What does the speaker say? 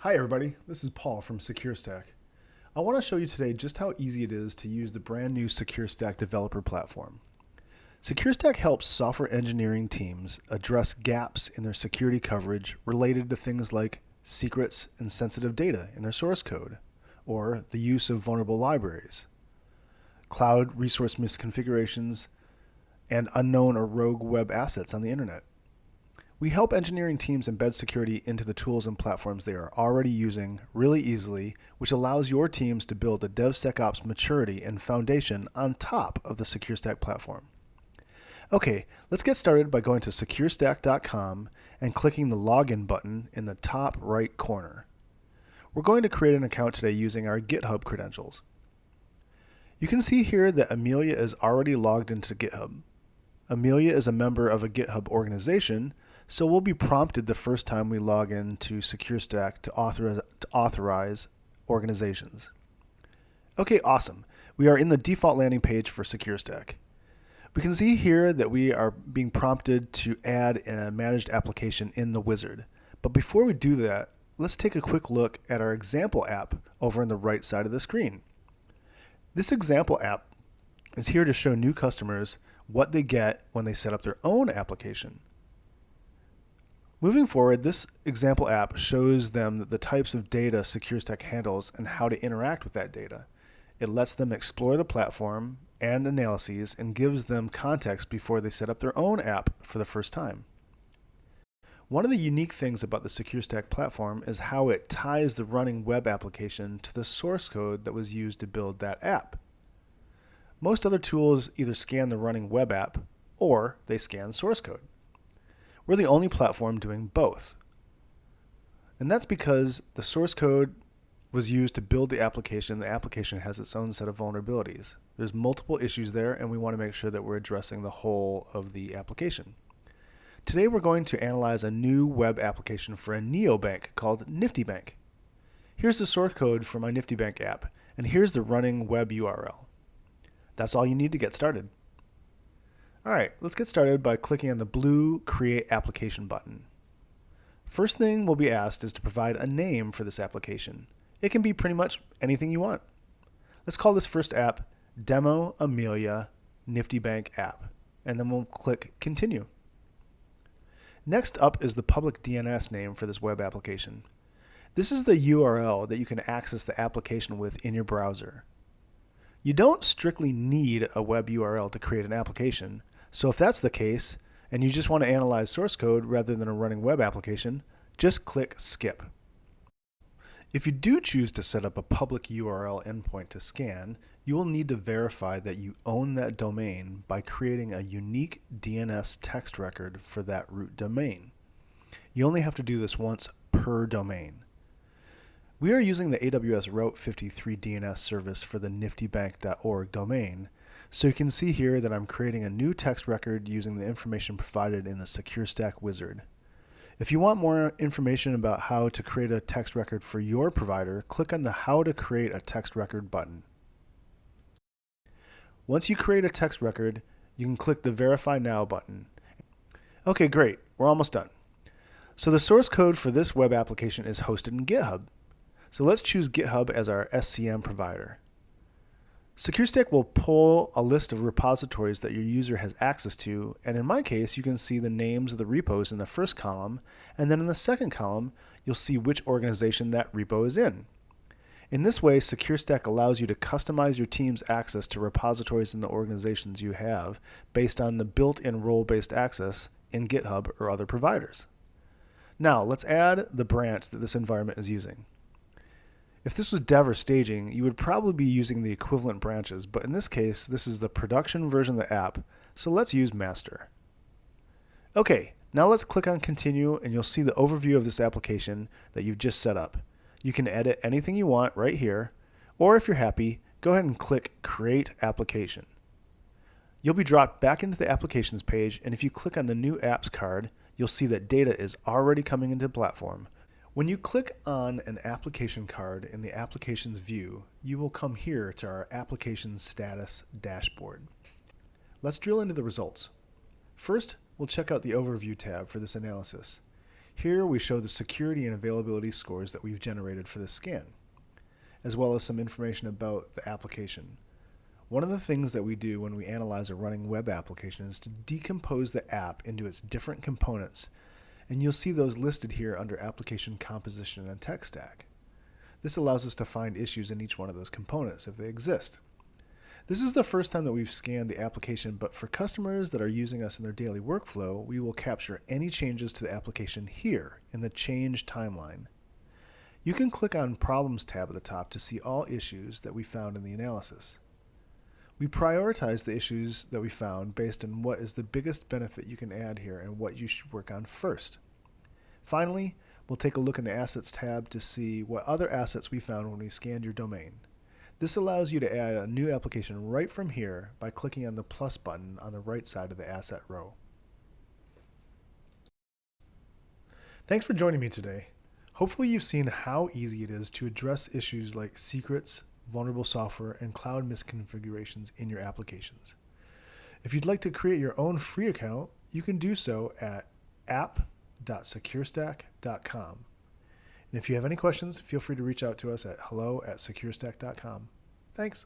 Hi everybody, this is Paul from SecureStack. I want to show you today just how easy it is to use the brand new SecureStack developer platform. SecureStack helps software engineering teams address gaps in their security coverage related to things like secrets and sensitive data in their source code, or the use of vulnerable libraries, cloud resource misconfigurations, and unknown or rogue web assets on the internet. We help engineering teams embed security into the tools and platforms they are already using really easily, which allows your teams to build a DevSecOps maturity and foundation on top of the SecureStack platform. Okay, let's get started by going to SecureStack.com and clicking the Login button in the top right corner. We're going to create an account today using our GitHub credentials. You can see here that Amelia is already logged into GitHub. Amelia is a member of a GitHub organization, so we'll be prompted the first time we log into SecureStack to authorize organizations. Okay, awesome. We are in the default landing page for SecureStack. We can see here that we are being prompted to add a managed application in the wizard. But before we do that, let's take a quick look at our example app over on the right side of the screen. This example app is here to show new customers what they get when they set up their own application. Moving forward, this example app shows them the types of data SecureStack handles and how to interact with that data. It lets them explore the platform and analyses and gives them context before they set up their own app for the first time. One of the unique things about the SecureStack platform is how it ties the running web application to the source code that was used to build that app. Most other tools either scan the running web app or they scan source code. We're the only platform doing both. And that's because the source code was used to build the application. The application has its own set of vulnerabilities. There's multiple issues there, and we want to make sure that we're addressing the whole of the application. Today we're going to analyze a new web application for a neobank called NiftyBank. Here's the source code for my NiftyBank app, and here's the running web URL. That's all you need to get started. All right, let's get started by clicking on the blue Create Application button. First thing we'll be asked is to provide a name for this application. It can be pretty much anything you want. Let's call this first app Demo Amelia NiftyBank App, and then we'll click Continue. Next up is the public DNS name for this web application. This is the URL that you can access the application with in your browser. You don't strictly need a web URL to create an application, so if that's the case, and you just want to analyze source code rather than a running web application, just click Skip. If you do choose to set up a public URL endpoint to scan, you will need to verify that you own that domain by creating a unique DNS text record for that root domain. You only have to do this once per domain. We are using the AWS Route 53 DNS service for the niftybank.org domain, so you can see here that I'm creating a new text record using the information provided in the SecureStack wizard. If you want more information about how to create a text record for your provider, click on the How to Create a Text Record button. Once you create a text record, you can click the Verify Now button. Okay, great, we're almost done. So the source code for this web application is hosted in GitHub. So let's choose GitHub as our SCM provider. SecureStack will pull a list of repositories that your user has access to, and in my case, you can see the names of the repos in the first column, and then in the second column, you'll see which organization that repo is in. In this way, SecureStack allows you to customize your team's access to repositories in the organizations you have based on the built-in role-based access in GitHub or other providers. Now, let's add the branch that this environment is using. If this was dev or staging, you would probably be using the equivalent branches, but in this case, this is the production version of the app, so let's use master. Okay, now let's click on continue and you'll see the overview of this application that you've just set up. You can edit anything you want right here, or if you're happy, go ahead and click create application. You'll be dropped back into the applications page, and if you click on the new apps card, you'll see that data is already coming into the platform. When you click on an application card in the Applications view, you will come here to our Application Status dashboard. Let's drill into the results. First, we'll check out the Overview tab for this analysis. Here we show the security and availability scores that we've generated for this scan, as well as some information about the application. One of the things that we do when we analyze a running web application is to decompose the app into its different components, and you'll see those listed here under Application Composition and Tech Stack. This allows us to find issues in each one of those components if they exist. This is the first time that we've scanned the application, but for customers that are using us in their daily workflow, we will capture any changes to the application here in the Change timeline. You can click on Problems tab at the top to see all issues that we found in the analysis. We prioritize the issues that we found based on what is the biggest benefit you can add here and what you should work on first. Finally, we'll take a look in the Assets tab to see what other assets we found when we scanned your domain. This allows you to add a new application right from here by clicking on the plus button on the right side of the asset row. Thanks for joining me today. Hopefully you've seen how easy it is to address issues like secrets, vulnerable software, and cloud misconfigurations in your applications. If you'd like to create your own free account, you can do so at app.securestack.com. And if you have any questions, feel free to reach out to us at hello@securestack.com. Thanks.